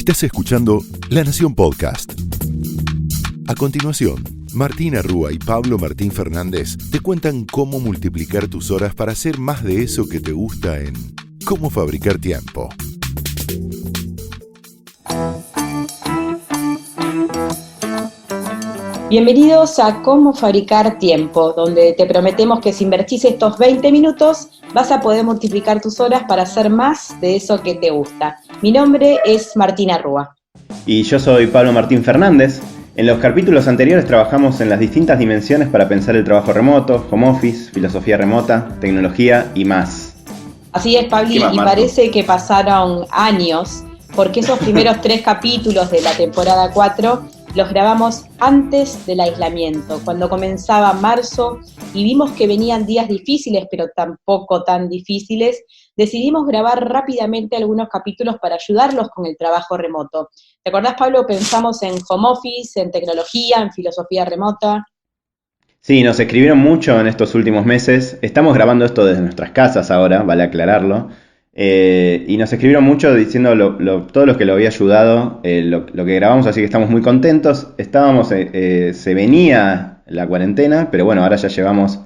Estás escuchando La Nación Podcast. A continuación, Martina Rúa y Pablo Martín Fernández te cuentan cómo multiplicar tus horas para hacer más de eso que te gusta en Cómo Fabricar Tiempo. Bienvenidos a Cómo Fabricar Tiempo, donde te prometemos que si invertís estos 20 minutos vas a poder multiplicar tus horas para hacer más de eso que te gusta. Mi nombre es Martina Rúa. Y yo soy Pablo Martín Fernández. En los capítulos anteriores trabajamos en las distintas dimensiones para pensar el trabajo remoto, home office, filosofía remota, tecnología y más. Así es, Pablo, y parece que pasaron años, porque esos primeros 3 capítulos de la temporada 4 los grabamos antes del aislamiento, cuando comenzaba marzo y vimos que venían días difíciles, pero tampoco tan difíciles. Decidimos grabar rápidamente algunos capítulos para ayudarlos con el trabajo remoto. ¿Te acordás, Pablo? Pensamos en home office, en tecnología, en filosofía remota. Sí, nos escribieron mucho en estos últimos meses. Estamos grabando esto desde nuestras casas ahora, vale aclararlo. Y nos escribieron mucho diciendo todo lo que lo había ayudado, lo que grabamos, así que estamos muy contentos. Se venía la cuarentena, pero bueno, ahora ya llevamos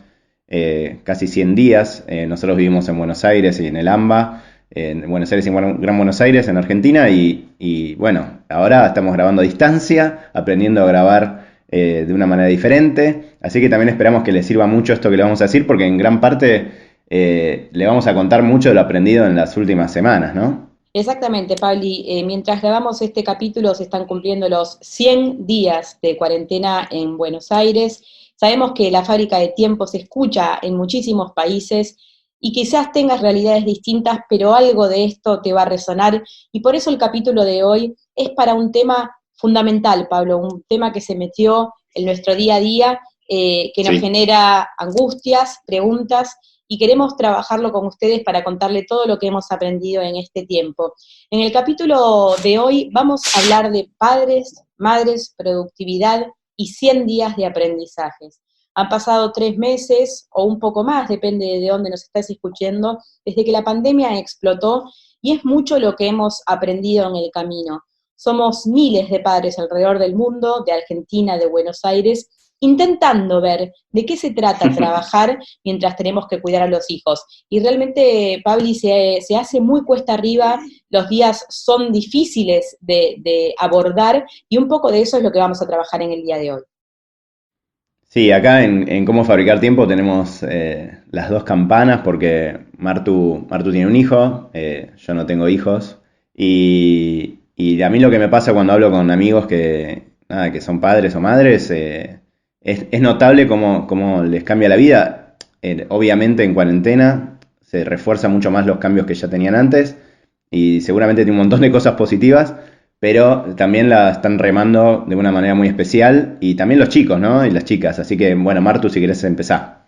casi 100 días. Nosotros vivimos en Buenos Aires y en el AMBA, en Buenos Aires y en Gran Buenos Aires, en Argentina, y bueno, ahora estamos grabando a distancia, aprendiendo a grabar de una manera diferente. Así que también esperamos que les sirva mucho esto que le vamos a decir, porque en gran parte le vamos a contar mucho de lo aprendido en las últimas semanas, ¿no? Exactamente, Pabli. Mientras grabamos este capítulo se están cumpliendo los 100 días de cuarentena en Buenos Aires. Sabemos que la fábrica de tiempo se escucha en muchísimos países y quizás tengas realidades distintas, pero algo de esto te va a resonar. Y por eso el capítulo de hoy es para un tema fundamental, Pablo, un tema que se metió en nuestro día a día, que nos genera angustias, preguntas, y queremos trabajarlo con ustedes para contarle todo lo que hemos aprendido en este tiempo. En el capítulo de hoy vamos a hablar de padres, madres, productividad y 100 días de aprendizajes. Han pasado 3 meses o un poco más, depende de dónde nos estés escuchando, desde que la pandemia explotó, y es mucho lo que hemos aprendido en el camino. Somos miles de padres alrededor del mundo, de Argentina, de Buenos Aires, intentando ver de qué se trata trabajar mientras tenemos que cuidar a los hijos. Y realmente, Pabli, se hace muy cuesta arriba, los días son difíciles de abordar, y un poco de eso es lo que vamos a trabajar en el día de hoy. Sí, acá en Cómo Fabricar Tiempo tenemos las 2 campanas, porque Martu tiene un hijo, yo no tengo hijos, y a mí lo que me pasa cuando hablo con amigos que son padres o madres, es notable cómo les cambia la vida. Obviamente en cuarentena se refuerza mucho más los cambios que ya tenían antes, y seguramente tiene un montón de cosas positivas, pero también la están remando de una manera muy especial, y también los chicos, ¿no? Y las chicas. Así que, bueno, Martu, si querés empezar.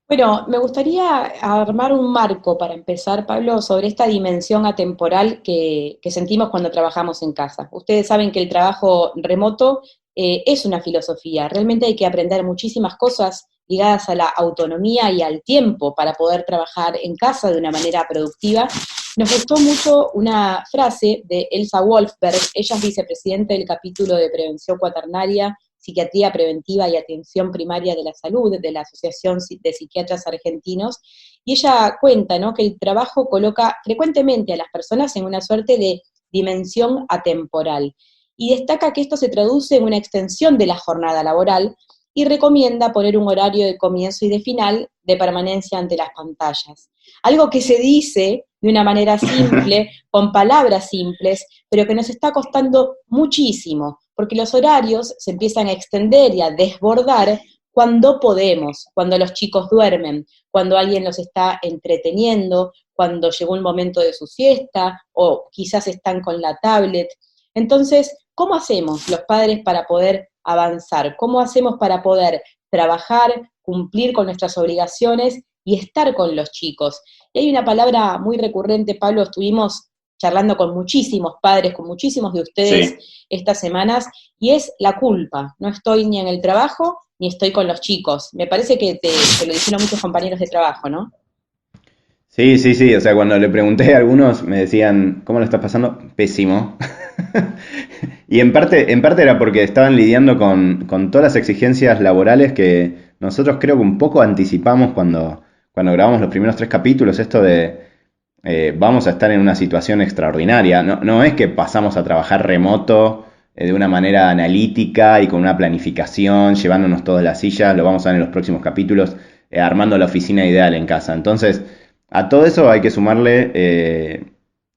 Bueno, me gustaría armar un marco para empezar, Pablo, sobre esta dimensión atemporal que sentimos cuando trabajamos en casa. Ustedes saben que el trabajo remoto es una filosofía. Realmente hay que aprender muchísimas cosas ligadas a la autonomía y al tiempo para poder trabajar en casa de una manera productiva. Nos gustó mucho una frase de Elsa Wolfberg. Ella es vicepresidenta del capítulo de prevención cuaternaria, psiquiatría preventiva y atención primaria de la salud de la Asociación de Psiquiatras Argentinos, y ella cuenta, ¿no?, que el trabajo coloca frecuentemente a las personas en una suerte de dimensión atemporal, y destaca que esto se traduce en una extensión de la jornada laboral, y recomienda poner un horario de comienzo y de final de permanencia ante las pantallas. Algo que se dice de una manera simple, con palabras simples, pero que nos está costando muchísimo, porque los horarios se empiezan a extender y a desbordar cuando podemos, cuando los chicos duermen, cuando alguien los está entreteniendo, cuando llegó un momento de su siesta, o quizás están con la tablet. Entonces, ¿cómo hacemos los padres para poder avanzar? ¿Cómo hacemos para poder trabajar, cumplir con nuestras obligaciones y estar con los chicos? Y hay una palabra muy recurrente, Pablo, estuvimos charlando con muchísimos padres, con muchísimos de ustedes estas semanas, y es la culpa. No estoy ni en el trabajo, ni estoy con los chicos. Me parece que te lo dijeron muchos compañeros de trabajo, ¿no? Sí. O sea, cuando le pregunté a algunos me decían, ¿cómo lo estás pasando? Pésimo. Y en parte era porque estaban lidiando con todas las exigencias laborales que nosotros creo que un poco anticipamos cuando grabamos los primeros 3 capítulos, esto de vamos a estar en una situación extraordinaria. No, no es que pasamos a trabajar remoto de una manera analítica y con una planificación, llevándonos todas las sillas, lo vamos a ver en los próximos capítulos, armando la oficina ideal en casa. Entonces, a todo eso hay que sumarle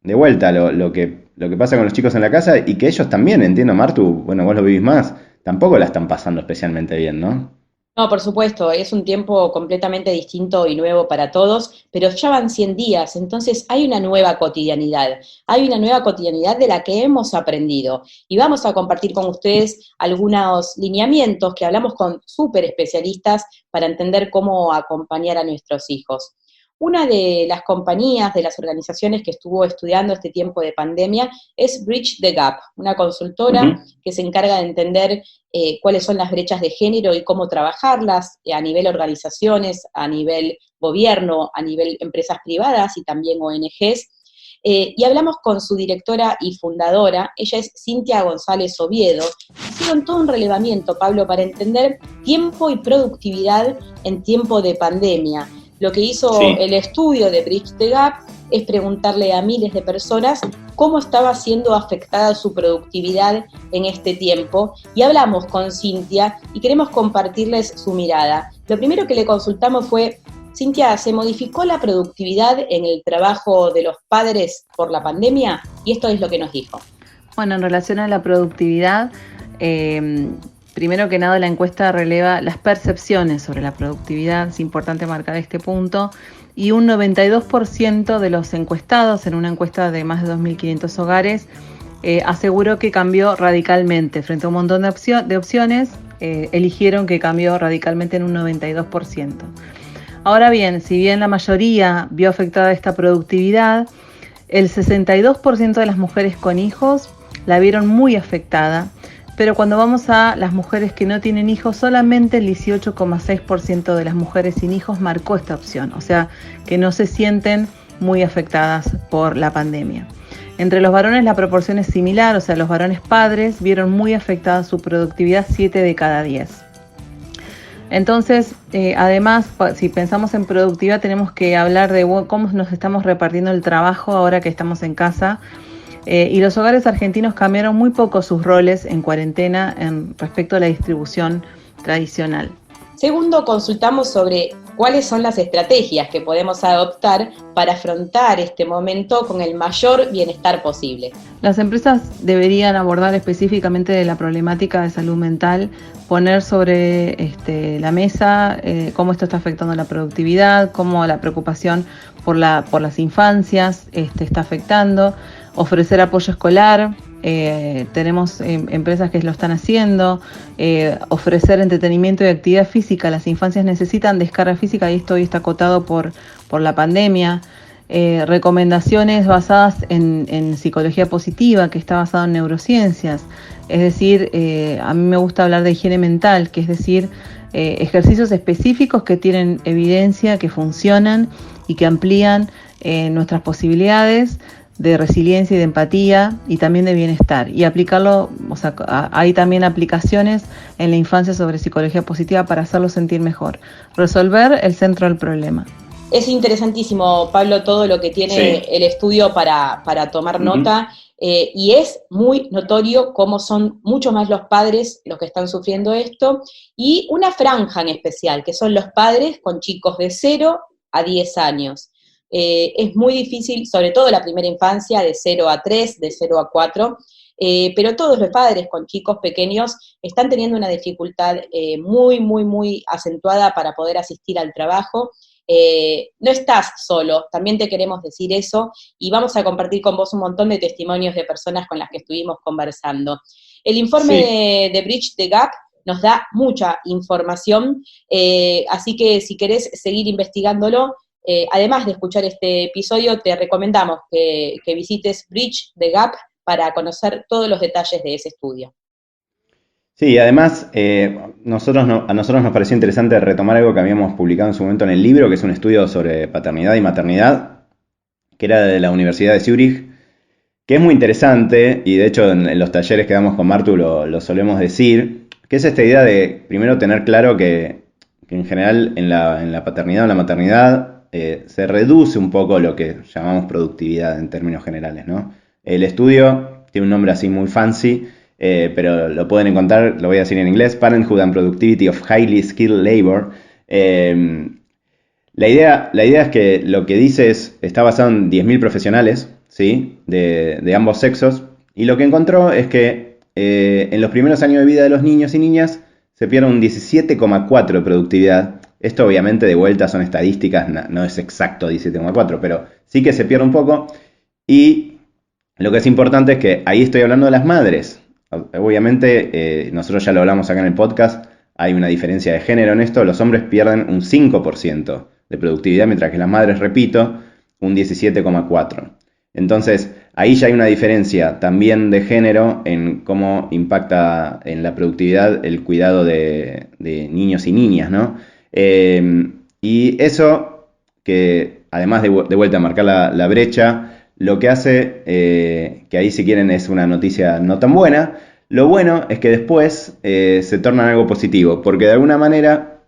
de vuelta lo que pasa con los chicos en la casa y que ellos también, entiendo, Martu, bueno, vos lo vivís más, tampoco la están pasando especialmente bien, ¿no? No, por supuesto, es un tiempo completamente distinto y nuevo para todos, pero ya van 100 días, entonces hay una nueva cotidianidad de la que hemos aprendido y vamos a compartir con ustedes algunos lineamientos que hablamos con súper especialistas para entender cómo acompañar a nuestros hijos. Una de las compañías, de las organizaciones que estuvo estudiando este tiempo de pandemia es Bridge the Gap, una consultora Ujú. que se encarga de entender cuáles son las brechas de género y cómo trabajarlas a nivel organizaciones, a nivel gobierno, a nivel empresas privadas y también ONGs. Y hablamos con su directora y fundadora, ella es Cintia González Oviedo. Hicieron todo un relevamiento, Pablo, para entender tiempo y productividad en tiempo de pandemia. Lo que hizo Sí. el estudio de Bridge the Gap es preguntarle a miles de personas cómo estaba siendo afectada su productividad en este tiempo. Y hablamos con Cintia y queremos compartirles su mirada. Lo primero que le consultamos fue: Cintia, ¿se modificó la productividad en el trabajo de los padres por la pandemia? Y esto es lo que nos dijo. Bueno, en relación a la productividad, primero que nada la encuesta releva las percepciones sobre la productividad, es importante marcar este punto, y un 92% de los encuestados en una encuesta de más de 2.500 hogares aseguró que cambió radicalmente. Frente a un montón de opciones, eligieron que cambió radicalmente en un 92%. Ahora bien, si bien la mayoría vio afectada esta productividad, el 62% de las mujeres con hijos la vieron muy afectada, pero cuando vamos a las mujeres que no tienen hijos, solamente el 18,6% de las mujeres sin hijos marcó esta opción, o sea que no se sienten muy afectadas por la pandemia. Entre los varones la proporción es similar, o sea, los varones padres vieron muy afectada su productividad 7 de cada 10. Entonces, además, si pensamos en productividad, tenemos que hablar de cómo nos estamos repartiendo el trabajo ahora que estamos en casa. Y los hogares argentinos cambiaron muy poco sus roles en cuarentena respecto a la distribución tradicional. Segundo, consultamos sobre cuáles son las estrategias que podemos adoptar para afrontar este momento con el mayor bienestar posible. Las empresas deberían abordar específicamente de la problemática de salud mental, poner sobre la mesa cómo esto está afectando la productividad, cómo la preocupación por las infancias está afectando, ofrecer apoyo escolar. Tenemos empresas que lo están haciendo, ofrecer entretenimiento y actividad física. Las infancias necesitan descarga física y esto hoy está acotado por la pandemia. Recomendaciones basadas en psicología positiva, que está basado en neurociencias. Es decir, a mí me gusta hablar de higiene mental, que es decir, ejercicios específicos que tienen evidencia, que funcionan y que amplían nuestras posibilidades de resiliencia y de empatía y también de bienestar, y aplicarlo, o sea, hay también aplicaciones en la infancia sobre psicología positiva para hacerlo sentir mejor. Resolver el centro del problema. Es interesantísimo, Pablo, todo lo que tiene el estudio para tomar nota, y es muy notorio cómo son mucho más los padres los que están sufriendo esto, y una franja en especial, que son los padres con chicos de 0 a 10 años. Es muy difícil, sobre todo la primera infancia, de 0 a 3, de 0 a 4, pero todos los padres con chicos pequeños están teniendo una dificultad muy, muy, muy acentuada para poder asistir al trabajo. No estás solo, también te queremos decir eso, y vamos a compartir con vos un montón de testimonios de personas con las que estuvimos conversando. El informe de Bridge the Gap nos da mucha información, así que si querés seguir investigándolo, además de escuchar este episodio, te recomendamos que visites Bridge the Gap para conocer todos los detalles de ese estudio. Sí, además, a nosotros nos pareció interesante retomar algo que habíamos publicado en su momento en el libro, que es un estudio sobre paternidad y maternidad, que era de la Universidad de Zúrich, que es muy interesante, y de hecho en los talleres que damos con Martu lo solemos decir, que es esta idea de primero tener claro que en general en la paternidad o en la maternidad se reduce un poco lo que llamamos productividad en términos generales, ¿no? El estudio tiene un nombre así muy fancy, pero lo pueden encontrar, lo voy a decir en inglés, Parenthood and Productivity of Highly Skilled Labor. La idea es que lo que dice está basado en 10.000 profesionales, ¿sí? De ambos sexos, y lo que encontró es que en los primeros años de vida de los niños y niñas se pierde un 17,4 de productividad. Esto obviamente de vuelta son estadísticas, no es exacto 17,4, pero sí que se pierde un poco. Y lo que es importante es que ahí estoy hablando de las madres. Obviamente, nosotros ya lo hablamos acá en el podcast, hay una diferencia de género en esto, los hombres pierden un 5% de productividad, mientras que las madres, repito, un 17,4%. Entonces, ahí ya hay una diferencia también de género en cómo impacta en la productividad el cuidado de niños y niñas, ¿no? Y eso, que además de vuelta a marcar la brecha, lo que hace, que ahí si quieren es una noticia no tan buena, lo bueno es que después se torna en algo positivo, porque de alguna manera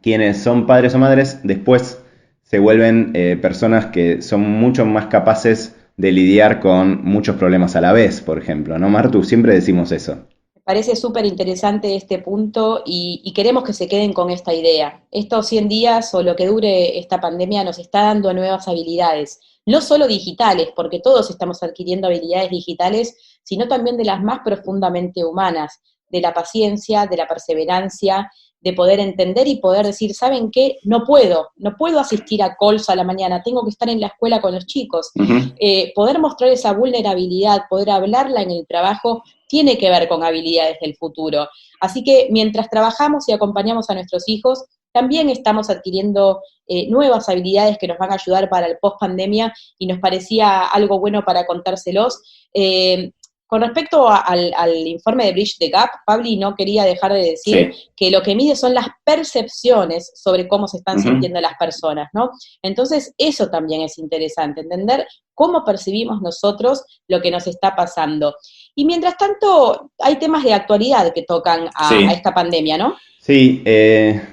quienes son padres o madres después se vuelven personas que son mucho más capaces de lidiar con muchos problemas a la vez, por ejemplo, ¿no, Martu? Siempre decimos eso. Me parece súper interesante este punto y queremos que se queden con esta idea. Estos 100 días o lo que dure esta pandemia nos está dando nuevas habilidades, no solo digitales, porque todos estamos adquiriendo habilidades digitales, sino también de las más profundamente humanas, de la paciencia, de la perseverancia, de poder entender y poder decir, ¿saben qué? No puedo asistir a calls a la mañana, tengo que estar en la escuela con los chicos. Uh-huh. Poder mostrar esa vulnerabilidad, poder hablarla en el trabajo, tiene que ver con habilidades del futuro. Así que mientras trabajamos y acompañamos a nuestros hijos, también estamos adquiriendo nuevas habilidades que nos van a ayudar para el post-pandemia y nos parecía algo bueno para contárselos. Con respecto al informe de Bridge the Gap, Pabli no quería dejar de decir que lo que mide son las percepciones sobre cómo se están sintiendo las personas, ¿no? Entonces, eso también es interesante, entender cómo percibimos nosotros lo que nos está pasando. Y mientras tanto, hay temas de actualidad que tocan a esta pandemia, ¿no? Sí,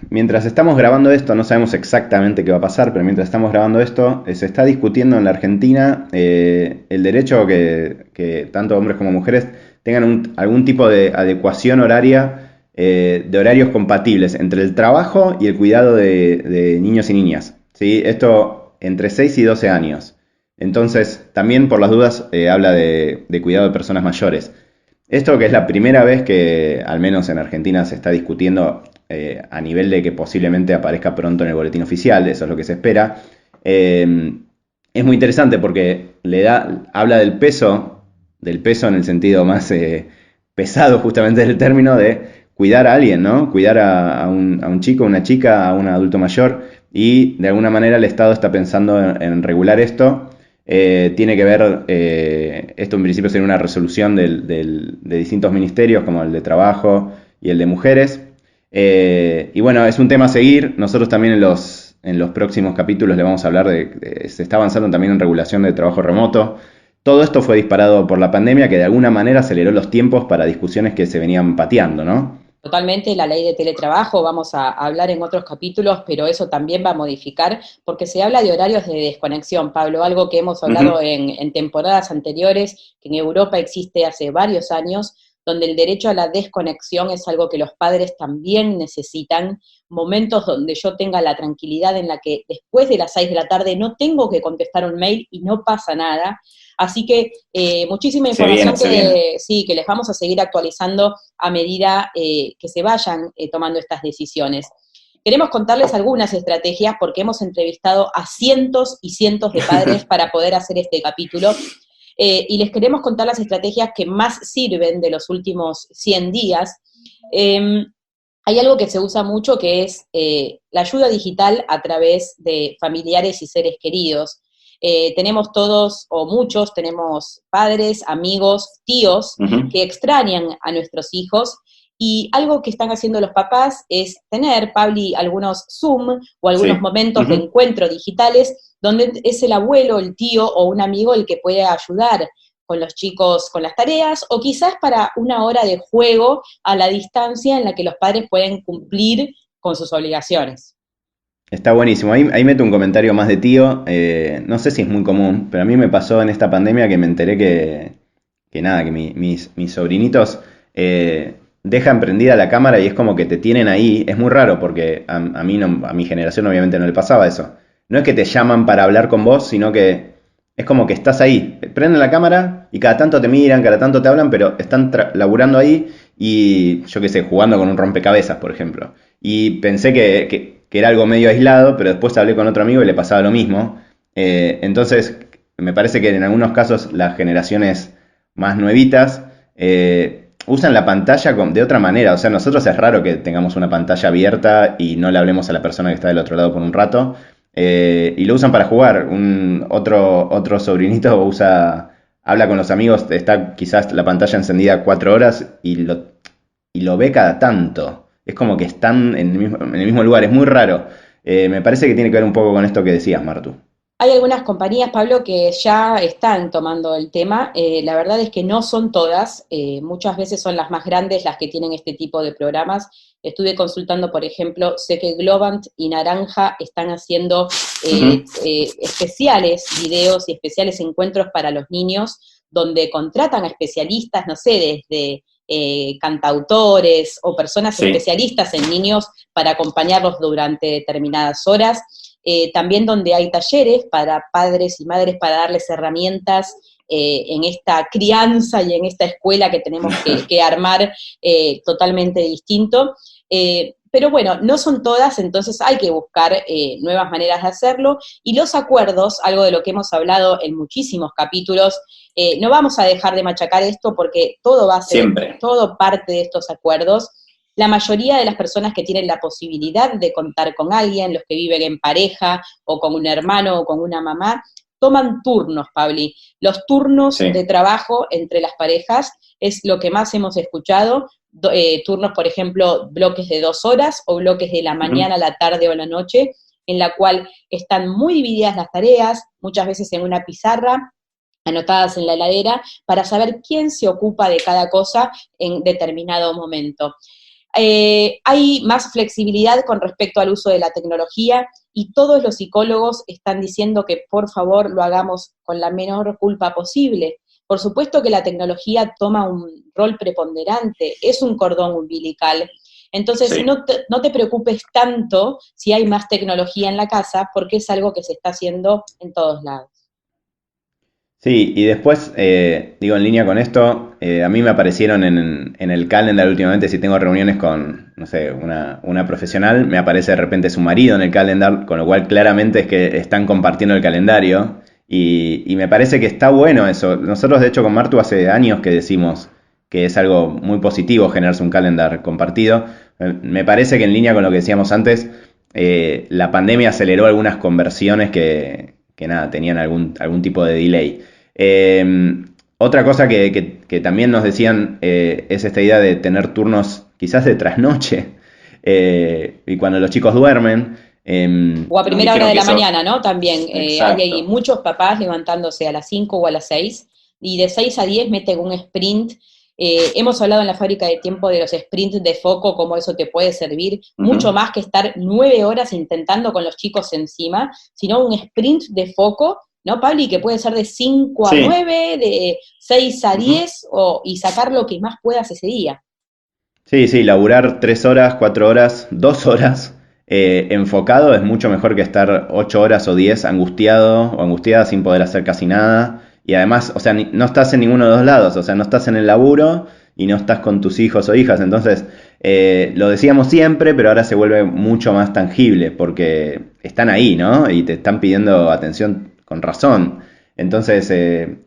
mientras estamos grabando esto, no sabemos exactamente qué va a pasar, pero mientras estamos grabando esto, se está discutiendo en la Argentina el derecho que tanto hombres como mujeres tengan algún tipo de adecuación horaria, de horarios compatibles entre el trabajo y el cuidado de niños y niñas, ¿sí? Esto entre 6 y 12 años. Entonces, también por las dudas, habla de cuidado de personas mayores. Esto que es la primera vez que, al menos en Argentina, se está discutiendo a nivel de que posiblemente aparezca pronto en el boletín oficial, eso es lo que se espera, es muy interesante porque habla del peso en el sentido más pesado justamente del término de cuidar a alguien, ¿no? Cuidar a un chico, una chica, a un adulto mayor, y de alguna manera el Estado está pensando en regular esto. Tiene que ver, esto en principio sería una resolución de distintos ministerios como el de Trabajo y el de Mujeres. Y bueno, es un tema a seguir. Nosotros también en los próximos capítulos le vamos a hablar se está avanzando también en regulación de trabajo remoto. Todo esto fue disparado por la pandemia, que de alguna manera aceleró los tiempos para discusiones que se venían pateando, ¿no? Totalmente, la ley de teletrabajo, vamos a hablar en otros capítulos, pero eso también va a modificar, porque se habla de horarios de desconexión, Pablo, algo que hemos hablado en temporadas anteriores, que en Europa existe hace varios años, donde el derecho a la desconexión es algo que los padres también necesitan, momentos donde yo tenga la tranquilidad en la que después de las 6 de la tarde no tengo que contestar un mail y no pasa nada. Así que muchísima información que les vamos a seguir actualizando a medida que se vayan tomando estas decisiones. Queremos contarles algunas estrategias porque hemos entrevistado a cientos y cientos de padres para poder hacer este capítulo. Y les queremos contar las estrategias que más sirven de los últimos 100 días. Hay algo que se usa mucho que es la ayuda digital a través de familiares y seres queridos. Tenemos todos, o muchos, tenemos padres, amigos, tíos que extrañan a nuestros hijos, y algo que están haciendo los papás es tener, Pabli, algunos Zoom o algunos momentos de encuentro digitales donde es el abuelo, el tío o un amigo el que puede ayudar con los chicos con las tareas, o quizás para una hora de juego a la distancia en la que los padres pueden cumplir con sus obligaciones. Está buenísimo. Ahí meto un comentario más de tío. No sé si es muy común, pero a mí me pasó en esta pandemia que me enteré que nada, que mis sobrinitos dejan prendida la cámara y es como que te tienen ahí. Es muy raro porque a mí no, a mi generación obviamente no le pasaba eso. No es que te llaman para hablar con vos, sino que es como que estás ahí. Prenden la cámara y cada tanto te miran, cada tanto te hablan, pero están laburando ahí y yo qué sé, jugando con un rompecabezas, por ejemplo. Y pensé que era algo medio aislado, pero después hablé con otro amigo y le pasaba lo mismo. Entonces, me parece que en algunos casos las generaciones más nuevitas usan la pantalla de otra manera. O sea, nosotros es raro que tengamos una pantalla abierta y no le hablemos a la persona que está del otro lado por un rato. Y lo usan para jugar. Otro sobrinito habla con los amigos, está quizás la pantalla encendida 4 horas y lo ve cada tanto. Es como que están en el mismo lugar, es muy raro. Me parece que tiene que ver un poco con esto que decías, Martu. Hay algunas compañías, Pablo, que ya están tomando el tema. La verdad es que no son todas. Muchas veces son las más grandes las que tienen este tipo de programas. Estuve consultando, por ejemplo, sé que Globant y Naranja están haciendo especiales videos y especiales encuentros para los niños, donde contratan a especialistas, no sé, desde cantautores o personas especialistas en niños para acompañarlos durante determinadas horas. También donde hay talleres para padres y madres para darles herramientas en esta crianza y en esta escuela que tenemos que armar totalmente distinto. Pero bueno, no son todas, entonces hay que buscar nuevas maneras de hacerlo. Y los acuerdos, algo de lo que hemos hablado en muchísimos capítulos, no vamos a dejar de machacar esto porque todo va a ser, siempre, todo parte de estos acuerdos. La mayoría de las personas que tienen la posibilidad de contar con alguien, los que viven en pareja o con un hermano o con una mamá, toman turnos, Pabli. Los turnos de trabajo entre las parejas es lo que más hemos escuchado. Turnos, por ejemplo, bloques de 2 horas o bloques de la mañana, la tarde o la noche, en la cual están muy divididas las tareas, muchas veces en una pizarra, anotadas en la heladera, para saber quién se ocupa de cada cosa en determinado momento. Hay más flexibilidad con respecto al uso de la tecnología y todos los psicólogos están diciendo que por favor lo hagamos con la menor culpa posible. Por supuesto que la tecnología toma un rol preponderante, es un cordón umbilical. Entonces no te preocupes tanto si hay más tecnología en la casa, porque es algo que se está haciendo en todos lados. Sí, y después, digo, en línea con esto, a mí me aparecieron en el calendar últimamente, si tengo reuniones con, no sé, una profesional, me aparece de repente su marido en el calendar, con lo cual claramente es que están compartiendo el calendario, y me parece que está bueno eso. Nosotros, de hecho, con Martu hace años que decimos que es algo muy positivo generarse un calendar compartido. Me parece que en línea con lo que decíamos antes, la pandemia aceleró algunas conversiones que nada, tenían algún tipo de delay. Otra cosa que también nos decían es esta idea de tener turnos quizás de trasnoche, y cuando los chicos duermen. O a primera hora de la mañana, ¿no? También hay muchos papás levantándose a las 5 o a las 6, y de 6 a 10 meten un sprint. Hemos hablado en la fábrica de tiempo de los sprints de foco, cómo eso te puede servir, mucho más que estar 9 horas intentando con los chicos encima, sino un sprint de foco, ¿no, Pabli? Que puede ser de 5 a 9, de 6 a 10, y sacar lo que más puedas ese día. Sí, laburar 3 horas, 4 horas, 2 horas enfocado es mucho mejor que estar 8 horas o 10 angustiado o angustiada sin poder hacer casi nada. Y además, o sea, no estás en ninguno de los lados, o sea, no estás en el laburo y no estás con tus hijos o hijas. Entonces, lo decíamos siempre, pero ahora se vuelve mucho más tangible porque están ahí, ¿no? Y te están pidiendo atención con razón. Entonces,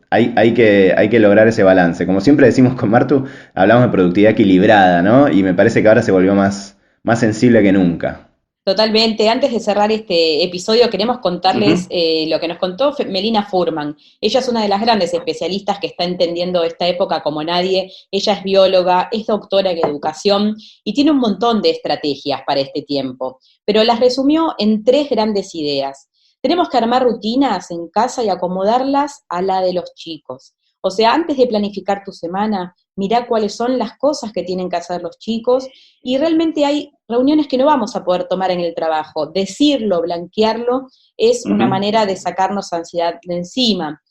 hay que lograr ese balance. Como siempre decimos con Martu, hablamos de productividad equilibrada, ¿no? Y me parece que ahora se volvió más sensible que nunca. Totalmente. Antes de cerrar este episodio, queremos contarles lo que nos contó Melina Furman. Ella es una de las grandes especialistas que está entendiendo esta época como nadie. Ella es bióloga, es doctora en educación y tiene un montón de estrategias para este tiempo, pero las resumió en 3 grandes ideas. Tenemos que armar rutinas en casa y acomodarlas a la de los chicos. O sea, antes de planificar tu semana, mirá cuáles son las cosas que tienen que hacer los chicos, y realmente hay reuniones que no vamos a poder tomar en el trabajo. Decirlo, blanquearlo, es una manera de sacarnos ansiedad de encima.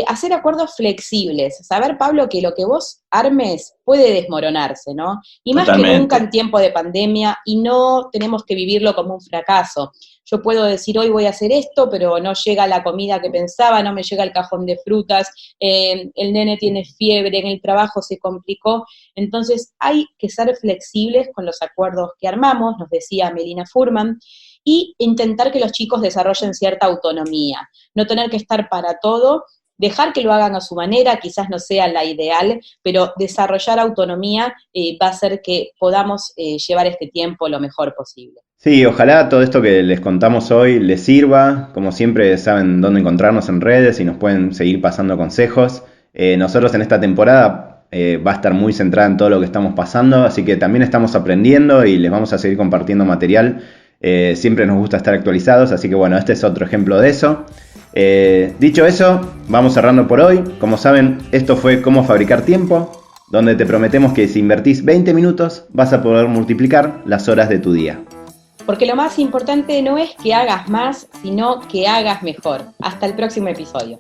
Hacer acuerdos flexibles, saber, Pablo, que lo que vos armes puede desmoronarse, ¿no? Y más Totalmente. que nunca en tiempo de pandemia, y no tenemos que vivirlo como un fracaso. Yo puedo decir, hoy voy a hacer esto, pero no llega la comida que pensaba, no me llega el cajón de frutas, el nene tiene fiebre, en el trabajo se complicó. Entonces hay que ser flexibles con los acuerdos que armamos, nos decía Melina Furman, y intentar que los chicos desarrollen cierta autonomía, no tener que estar para todo, dejar que lo hagan a su manera, quizás no sea la ideal, pero desarrollar autonomía va a hacer que podamos llevar este tiempo lo mejor posible. Sí, ojalá todo esto que les contamos hoy les sirva. Como siempre, saben dónde encontrarnos en redes y nos pueden seguir pasando consejos. Nosotros en esta temporada va a estar muy centrada en todo lo que estamos pasando, así que también estamos aprendiendo y les vamos a seguir compartiendo material. Siempre nos gusta estar actualizados, así que bueno, este es otro ejemplo de eso. Dicho eso, vamos cerrando por hoy. Como saben, esto fue Cómo Fabricar Tiempo, donde te prometemos que si invertís 20 minutos vas a poder multiplicar las horas de tu día. Porque lo más importante no es que hagas más, sino que hagas mejor. Hasta el próximo episodio.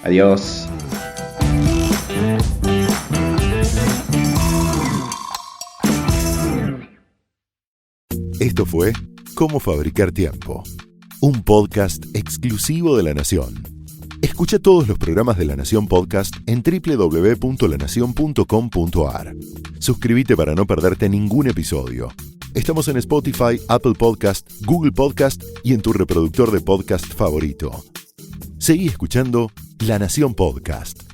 Adiós. Esto fue Cómo Fabricar Tiempo, un podcast exclusivo de La Nación. Escucha todos los programas de La Nación Podcast en www.lanacion.com.ar. Suscríbete para no perderte ningún episodio. Estamos en Spotify, Apple Podcast, Google Podcast y en tu reproductor de podcast favorito. Seguí escuchando La Nación Podcast.